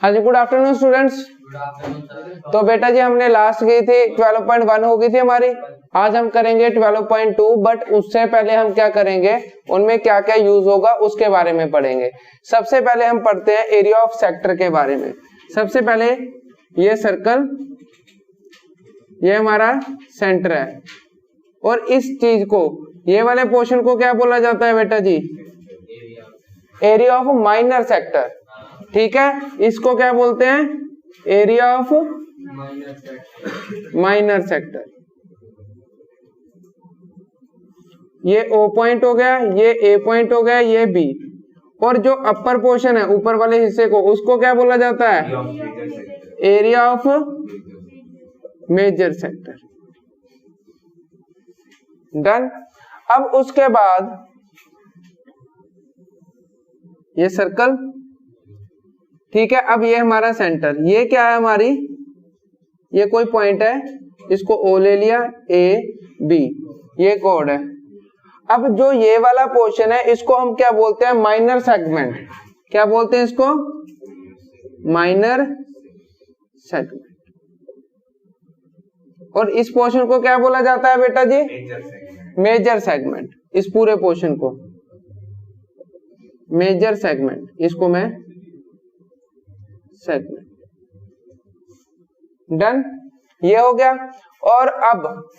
हाँ जी, good afternoon students. तो बेटा जी हमने लास्ट की थी 12.1 हो गई थी हमारी। आज हम करेंगे 12.2, बट उससे पहले हम क्या करेंगे, उनमें क्या क्या यूज होगा उसके बारे में पढ़ेंगे। सबसे पहले हम पढ़ते हैं एरिया ऑफ सेक्टर के बारे में। सबसे पहले ये सर्कल, ये हमारा सेंटर है, और इस चीज को, ये वाले पोर्शन को क्या बोला जाता है बेटा जी? Area of minor sector. ठीक है, इसको क्या बोलते हैं? Area of minor sector. ये O पॉइंट हो गया, ये A पॉइंट हो गया, ये B, और जो अपर पोर्शन है ऊपर वाले हिस्से को, उसको क्या बोला जाता है? Area of major sector. Done. अब उसके बाद ये सर्कल, ठीक है। अब ये हमारा सेंटर, ये क्या है हमारी? ये कोई पॉइंट है, इसको O ले लिया, A B, ये कोड है। अब जो ये वाला पोर्शन है इसको हम क्या बोलते हैं? Minor segment. क्या बोलते हैं इसको? Minor segment. और इस पोर्शन को क्या बोला जाता है बेटा जी? Major segment. इस पूरे पोर्शन को मेजर सेगमेंट, इसको मैं सेगमेंट। डन, ये हो गया। और अब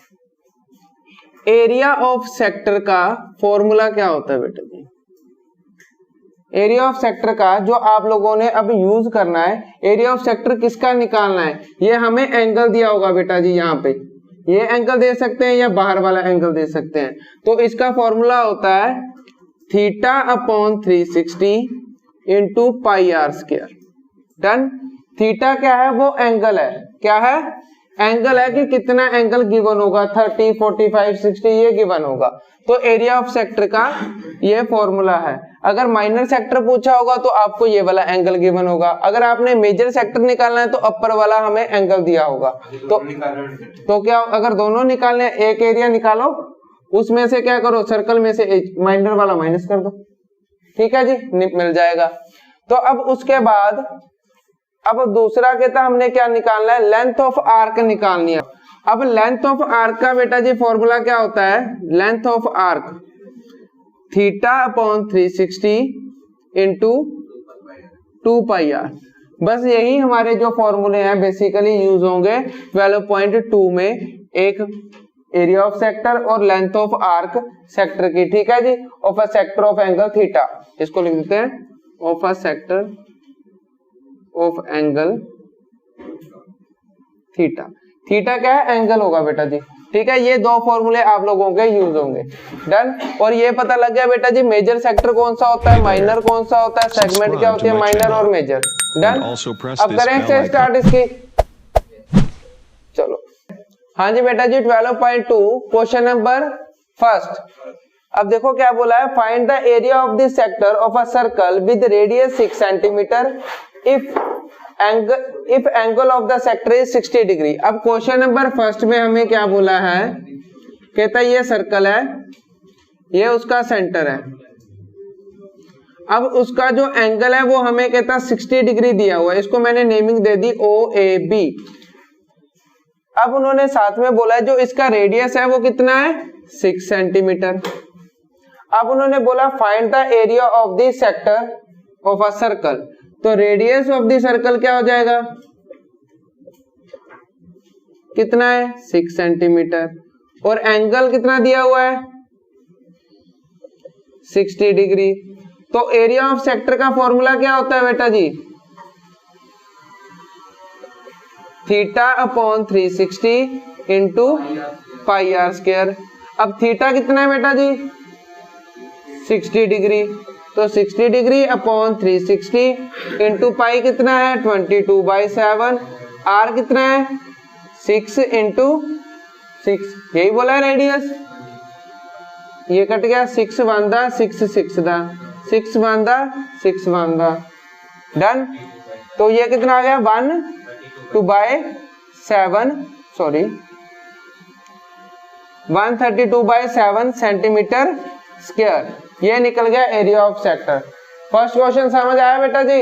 एरिया ऑफ सेक्टर का फॉर्मूला क्या होता है बेटा जी? एरिया ऑफ सेक्टर का जो आप लोगों ने अब यूज करना है, एरिया ऑफ सेक्टर किसका निकालना है? ये हमें एंगल दिया होगा बेटा जी, यहाँ पे ये एंगल दे सकते हैं या बाहर वाला एंगल दे सकते हैं। तो इसका फॉर्मूला होता है theta upon 360 into pi are square. Done. Theta क्या है? वो एंगल है। क्या है? एंगल है कि कितना एंगल गिवन होगा, 30, 45, 60 ये गिवन होगा। तो एरिया ऑफ सेक्टर का ये फॉर्मूला है। अगर माइनर सेक्टर पूछा होगा तो आपको ये वाला एंगल गिवन होगा। अगर आपने मेजर सेक्टर निकालना है तो अपर वाला हमें एंगल दिया होगा। तो क्या, अगर दोनों निकालने, एक एरिया निकालो, उसमें से क्या करो, सर्कल में से माइनर वाला माइनस कर दो। ठीक है जी, मिल जाएगा। तो अब उसके बाद अब दूसरा कहता हमने क्या निकालना है? लेंथ ऑफ आर्क निकालनी है। अब लेंथ ऑफ आर्क का बेटा जी फॉर्मूला क्या होता है? Length of arc theta upon 360 into 2 pi R. बस यही हमारे जो फॉर्मूले हैं बेसिकली यूज होंगे 12.2 में, एक एरिया ऑफ सेक्टर और लेंथ ऑफ आर्क सेक्टर की। ठीक है जी, of a sector of angle theta, इसको लिख देते हैं of a sector of angle theta. Theta क्या है? एंगल होगा बेटा जी। ठीक है, ये दो फॉर्मूले आप लोगों के यूज होंगे। डन। और ये पता लग गया बेटा जी मेजर सेक्टर कौन सा होता है, माइनर कौन सा होता है, सेगमेंट क्या होती है, माइनर और मेजर। डन। अब करें से स्टार्ट इसकी। चलो, हाँ जी बेटा जी 12.2 क्वेश्चन नंबर फर्स्ट। अब देखो क्या बोला है, find the area of the sector of a circle with radius 6 centimetre if angle of the sector is 60 degree. अब क्वेश्चन नंबर फर्स्ट में हमें क्या बोला है? कहता है ये सर्कल है, ये उसका सेंटर है। अब उसका जो एंगल है वो हमें कहता 60 डिग्री दिया हुआ है। इसको मैंने नेमिंग दे दी OAB। अब उन्होंने साथ में बोला है जो इसका रेडियस है वो कितना है? 6 सेंटीमीटर। अब उन्होंने बोला find the area of the sector of a circle. तो रेडियस ऑफ द सर्कल क्या हो जाएगा? कितना है? 6 सेंटीमीटर। और एंगल कितना दिया हुआ है? 60 डिग्री। तो एरिया ऑफ सेक्टर का फॉर्मूला क्या होता है बेटा जी? Theta upon 360 into pi are square. अब थीटा कितना है बेटा जी? 60 डिग्री। तो 60 डिग्री अपॉन 360 इंटू पाई कितना है? 22/7। आर कितना है? 6 इंटू 6, यही बोला है रेडियस। ये कट गया, 6 बांधा 6 6 दा 6 बांधा 6 बांधा। डन। तो ये कितना आ गया? 132/7, सॉरी 132/7 सेंटीमीटर स्क्वायर। ये निकल गया area of sector. First question समझ आया बेटा जी?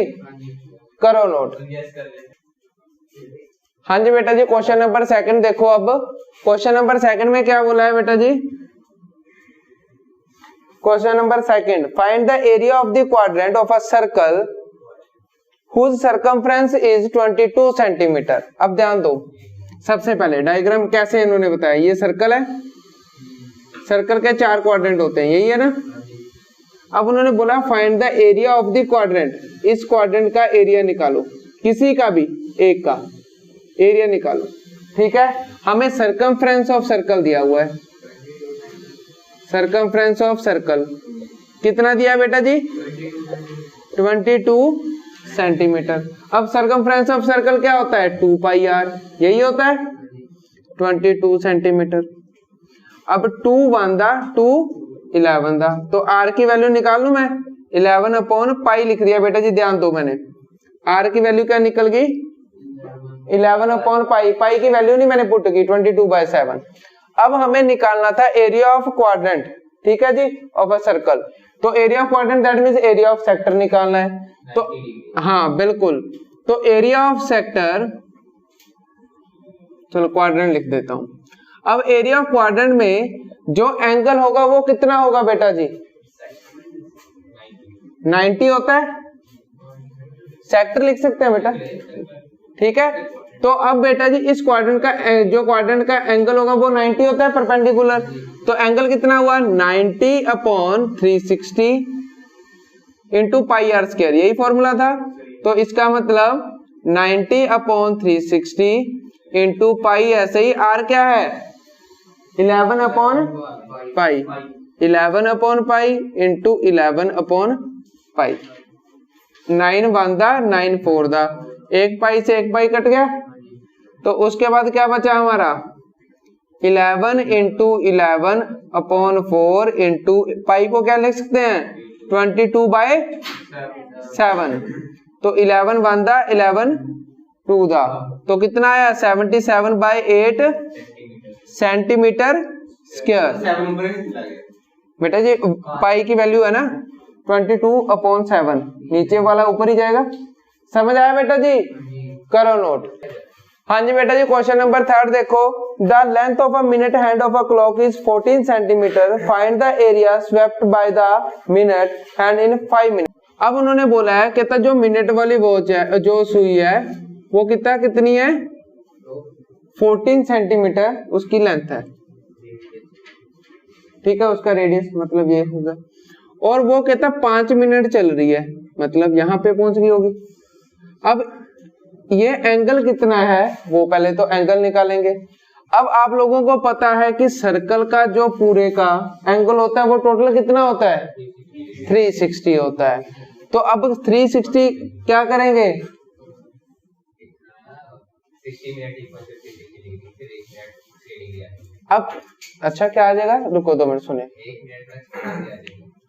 करो नोट। हाँ जी बेटा जी, क्वेश्चन नंबर सेकंड देखो। अब क्वेश्चन नंबर सेकंड में क्या बोला है बेटा जी? Question number second, find the area of the quadrant of a circle whose circumference is 22 centimetre. अब ध्यान दो, सबसे पहले डायग्राम कैसे इन्होंने बताया, ये सर्कल है, सर्कल के 4 क्वाड्रेंट होते हैं, यही है ना। अब उन्होंने बोला find the area of the quadrant, इस क्वाड्रेंट का एरिया निकालो, किसी का भी एक का एरिया निकालो, ठीक है। हमें सर्कमफ्रेंस ऑफ सर्कल दिया हुआ है, सर्कमफ्रेंस ऑफ सर्कल कितना दिया बेटा जी? 22 सेंटीमीटर। अब सर्कमफ्रेंस ऑफ सर्कल क्या होता है? 2 पाई आर, यही होता है 22 सेंटीमीटर। अब 2 1 दा 2 11 दा, तो आर की वैल्यू निकाल लू मैं, 11 अपॉन पाई लिख दिया बेटा जी। ध्यान दो, मैंने आर की वैल्यू क्या निकल गई? 11 अपॉन पाई, पाई की वैल्यू नहीं मैंने पुट की, 22/7। अब हमें निकालना था एरिया ऑफ क्वाड्रेंट, ठीक है जी, ऑफ अ सर्कल। तो area of quadrant that means area of sector निकालना है। तो हाँ बिल्कुल, तो एरिया ऑफ सेक्टर, चलो क्वाड्रेंट लिख देता हूं। अब एरिया ऑफ क्वाड्रेंट में जो एंगल होगा वो कितना होगा बेटा जी? 90 होता है, सेक्टर लिख सकते हैं बेटा, ठीक है। तो अब बेटा जी इस क्वाड्रेंट का जो क्वाड्रेंट का एंगल होगा वो 90 होता है परपेंडिकुलर। तो एंगल कितना हुआ? 90 upon 360 into pi are square, यही फॉर्मूला था। तो इसका मतलब 90 अपॉन 360 इंटू पाई, ऐसे ही आर क्या है? 11 upon pi, 11 upon pi into 11 upon pi. 9 1 दा 9 4 दा, एक पाई से एक पाई कट गया, तो उसके बाद क्या बचा हमारा? 11 इंटू 11 अपॉन 4 इंटू पाई को क्या लिख सकते हैं? 22/7। तो 11 1 दा 11 2 दा, तो कितना आया? 77/8 सेंटीमीटर स्क्वायर। बेटा जी पाई की वैल्यू है ना 22/7, नीचे वाला ऊपर ही जाएगा। समझ आया बेटा जी? करो नोट। हाँ जी बेटा जी, क्वेश्चन नंबर थर्ड देखो। The length of a minute hand of a clock is 14 centimetre, find the area swept by the minute hand in 5 minute. अब उन्होंने बोला है कहता जो मिनट वाली वॉच है, जो सुई है, वो कितनी है? 14 सेंटीमीटर उसकी लेंथ है, ठीक है, उसका रेडियस मतलब ये होगा। और वो कहता 5 मिनट चल रही है, मतलब यहां पे पहुंच गई होगी। अब ये एंगल कितना है, वो पहले तो एंगल निकालेंगे। अब आप लोगों को पता है कि सर्कल का जो पूरे का एंगल होता है वो टोटल कितना होता है? 360 होता है। तो अब 360 क्या करेंगे? 60 अब अच्छा क्या आ जाएगा? रुको 2 मिनट सुने।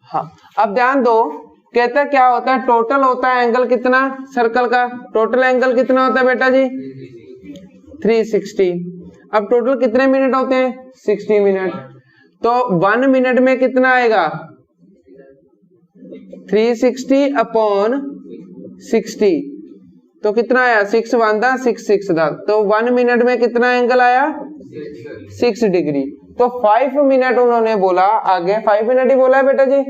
हाँ अब ध्यान दो, कहता क्या होता है? टोटल होता है एंगल कितना सर्कल का? टोटल एंगल कितना होता है बेटा जी? 360। अब टोटल कितने मिनट होते हैं? 60 मिनट। तो 1 मिनट में कितना आएगा? 360 अपॉन 60, तो कितना आया? 6 1 दा 6 6 दा, तो 1 मिनट में कितना एंगल आया? 6 डिग्री। तो 5 मिनट उन्होंने बोला, आगे 5 मिनट ही बोला है बेटा जी।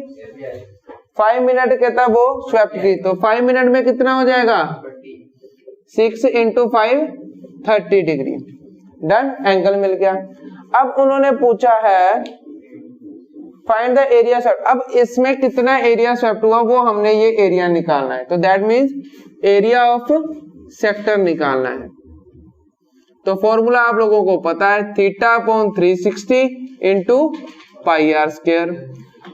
5 मिनट कहता वो स्वेप्ट की, तो 5 मिनट में कितना हो जाएगा? 6 इंटू 5 30 डिग्री। डन, एंगल मिल गया। अब उन्होंने पूछा है फाइंड द एरिया स्वेप्ट। अब इसमें कितना एरिया स्वेप्ट हुआ वो हमने ये एरिया निकालना है, तो that means area of sector निकालना है। तो फॉर्मूला आप लोगों को पता है, theta upon 360 into pi are square.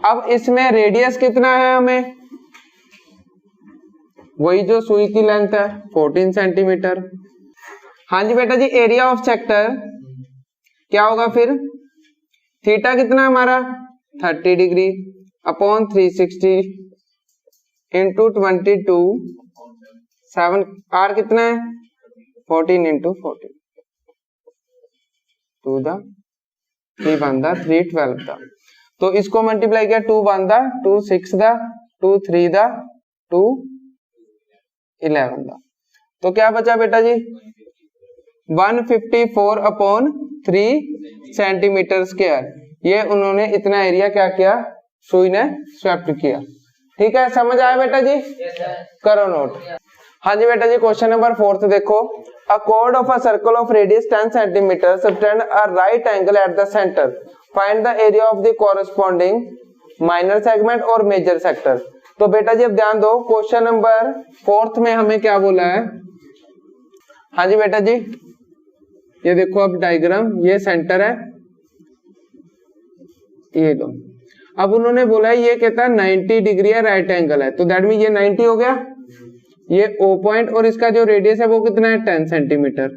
अब इसमें रेडियस कितना है हमें? वही जो सुई की लेंथ है 14 सेंटीमीटर। हाँ जी बेटा जी, एरिया ऑफ सेक्टर क्या होगा फिर? थीटा कितना हमारा? 30 डिग्री अपॉन 360 इंटू 22/7। आर कितना है? 14 इंटू 14, 2 दा 3 1 दा 3 12 दा, तो इसको मल्टीप्लाई किया 2 1 दा 2 6 दा 2 3 दा 2 11 था। तो क्या बचा बेटा जी 154/3 सेंटीमीटर स्क्वायर। ये उन्होंने इतना एरिया क्या किया, सुई ने स्वेप्ट किया। ठीक है, समझ आया बेटा जी? करो नोट। हाँ जी बेटा जी, क्वेश्चन नंबर 4 देखो। A chord of a circle of radius 10 cm subtend a right angle at the center. Find the area of the corresponding minor segment और major sector. तो बेटा जी अब ध्यान दो, क्वेश्चन नंबर 4 में हमें क्या बोला है। हाँ जी बेटा जी, ये देखो अब डायग्राम, ये सेंटर है, ये दो। अब उन्होंने बोला है, ये कहता है 90 डिग्री है, राइट एंगल है, तो दैट मीन ये 90 हो गया, ये O पॉइंट और इसका जो रेडियस है वो कितना है 10 सेंटीमीटर।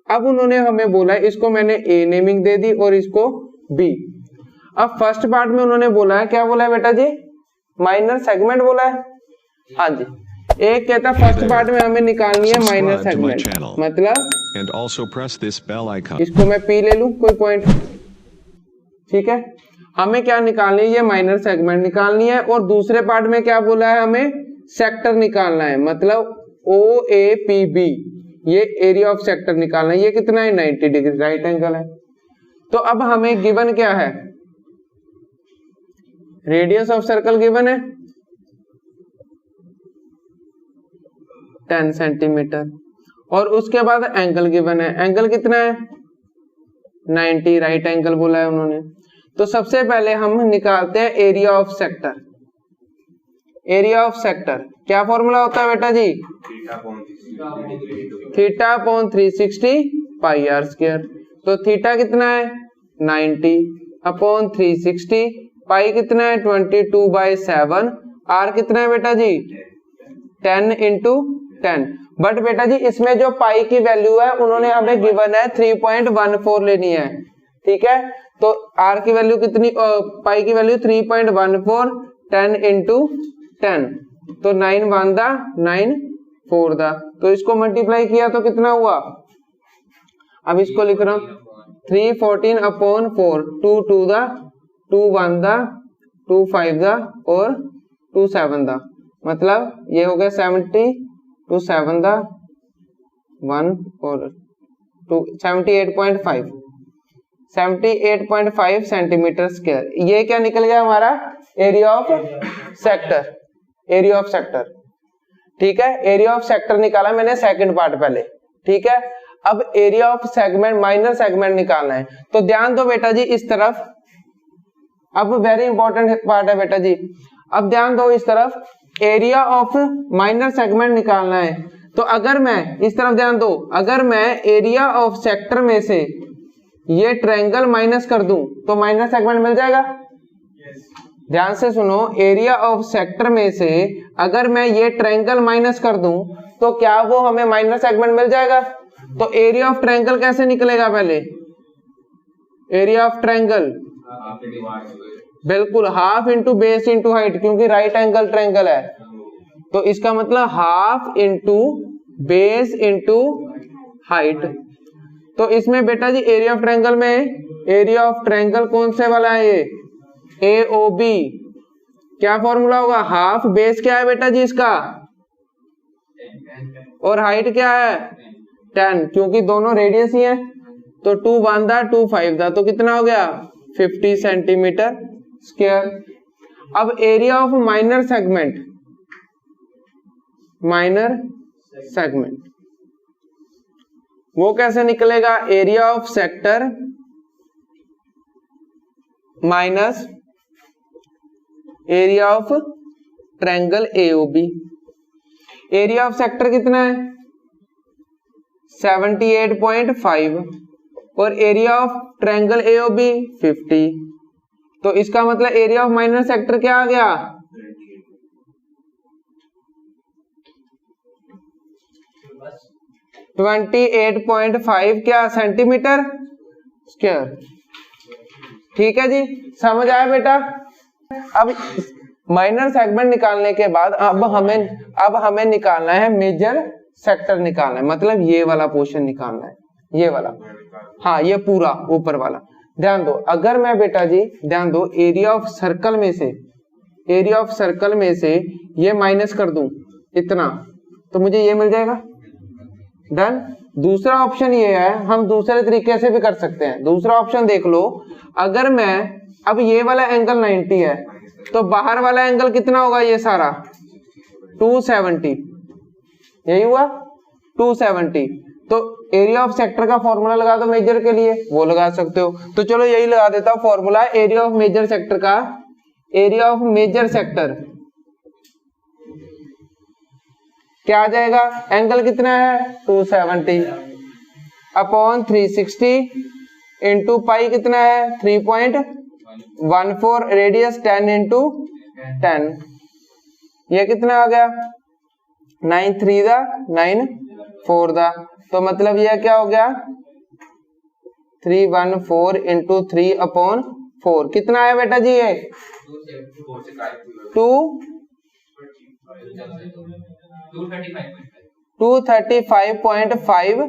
अब उन्होंने हमें बोला है, इसको मैंने A नेमिंग दे दी और इसको B। अब फर्स्ट पार्ट में उन्होंने बोला है, क्या बोला है बेटा जी, माइनर सेगमेंट बोला है। हाँ जी, एक कहता फर्स्ट पार्ट में हमें निकालनी है माइनर सेगमेंट, मतलब इसको मैं P ले लूं कोई पॉइंट, ठीक है। हमें क्या निकालनी है, ये माइनर सेगमेंट निकालनी है, और दूसरे पार्ट में क्या बोला है, हमें सेक्टर निकालना है, मतलब OAPB, ये एरिया ऑफ सेक्टर निकालना है। ये कितना है 90 डिग्री, राइट एंगल है। तो अब हमें गिवन क्या है, रेडियस ऑफ सर्कल गिवन है 10 सेंटीमीटर, और उसके बाद एंगल गिवन है, एंगल कितना है 90, राइट एंगल बोला है उन्होंने। तो सबसे पहले हम निकालते हैं area of sector. Area of sector क्या फॉर्मूला होता है बेटा जी, theta upon 360 pi are square. तो थीटा कितना है 90 अपॉन 360, पाई कितना है 22/7, आर कितना है बेटा जी 10 × 10। बट बेटा जी इसमें जो पाई की वैल्यू है उन्होंने हमें गिवन है 3.14 लेनी है, ठीक है। तो आर की वैल्यू कितनी, पाई की वैल्यू 3.14, 10 × 10, तो 9 1 दा 9 4 दा, तो इसको मल्टीप्लाई किया तो कितना हुआ, अब इसको लिख रहा हूं 314/4, 2 2 दा 2 1 दा 2 5 दा और 2 7 दा, मतलब ये हो गया 70, 2 7 दा 1 और 2 78.5 78.5 सेंटीमीटर स्क्वायर। ये क्या निकल गया हमारा area of sector, area of sector, ठीक है। एरिया ऑफ सेक्टर निकाला मैंने सेकंड पार्ट पहले, ठीक है। अब area of segment, minor segment निकालना है, तो ध्यान दो बेटा जी इस तरफ, अब वेरी इंपॉर्टेंट पार्ट है बेटा जी, अब ध्यान दो इस तरफ, एरिया ऑफ माइनर सेगमेंट निकालना है। तो अगर मैं इस तरफ ध्यान दो, अगर मैं एरिया ऑफ सेक्टर में से ये ट्रायंगल माइनस कर दूं तो माइनर सेगमेंट मिल जाएगा। ध्यान से सुनो, एरिया ऑफ सेक्टर में से अगर मैं ये ट्रायंगल माइनस कर दूं तो क्या वो हमें माइनर सेगमेंट मिल जाएगा। तो एरिया ऑफ ट्रायंगल कैसे निकलेगा, पहले एरिया ऑफ ट्रायंगल बिल्कुल half into base into height, क्योंकि राइट एंगल ट्रायंगल है, तो इसका मतलब half into base into height. तो इसमें बेटा जी एरिया ऑफ ट्रायंगल में, एरिया ऑफ ट्रायंगल कौन से वाला है, ये AOB, क्या फॉर्मूला होगा, हाफ बेस क्या है बेटा जी इसका, और हाइट क्या है 10, क्योंकि दोनों रेडियस ही है, तो 2 1 दा 2 5 दा, तो कितना हो गया 50 सेंटीमीटर स्क्वायर। अब area of minor segment, minor segment वो कैसे निकलेगा, area of sector minus area of triangle AOB। Area of sector कितना है 78.5 और एरिया ऑफ ट्रायंगल AOB 50, तो इसका मतलब एरिया ऑफ माइनर सेक्टर क्या आ गया 28.5 क्या सेंटीमीटर स्क्वायर। ठीक है जी, समझ आया बेटा। अब माइनर सेगमेंट निकालने के बाद अब हमें निकालना है मेजर सेक्टर निकालना है, मतलब ये वाला पोर्शन निकालना है, ये वाला, हाँ ये पूरा ऊपर वाला। ध्यान दो, अगर मैं बेटा जी ध्यान दो एरिया ऑफ सर्कल में से ये माइनस कर दूं इतना, तो मुझे ये मिल जाएगा। डन। दूसरा ऑप्शन ये है, हम दूसरे तरीके से भी कर सकते हैं। दूसरा ऑप्शन देख लो, अगर मैं अब ये वाला एंगल 90 है तो बाहर वाला एंगल कितना होगा, ये सारा 270, यही हुआ 270। तो एरिया ऑफ सेक्टर का फॉर्मूला लगा दो मेजर के लिए, वो लगा सकते हो। तो चलो यही लगा देता हूं formula area of major sector का। एरिया ऑफ मेजर सेक्टर क्या आ जाएगा, एंगल कितना है 270 अपॉन 360 इंटू पाई कितना है 3.14, रेडियस 10 इंटू 10, ये कितना आ गया 9 3 दा 9 4 दा। तो मतलब यह क्या हो गया 314 इंटू 3 अपॉन 4, कितना है बेटा जी ये 235.5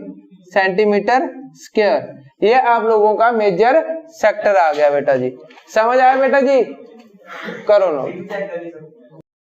सेंटीमीटर स्क्वायर। ये आप लोगों का मेजर सेक्टर आ गया बेटा जी। समझ आया बेटा जी, करो नोट।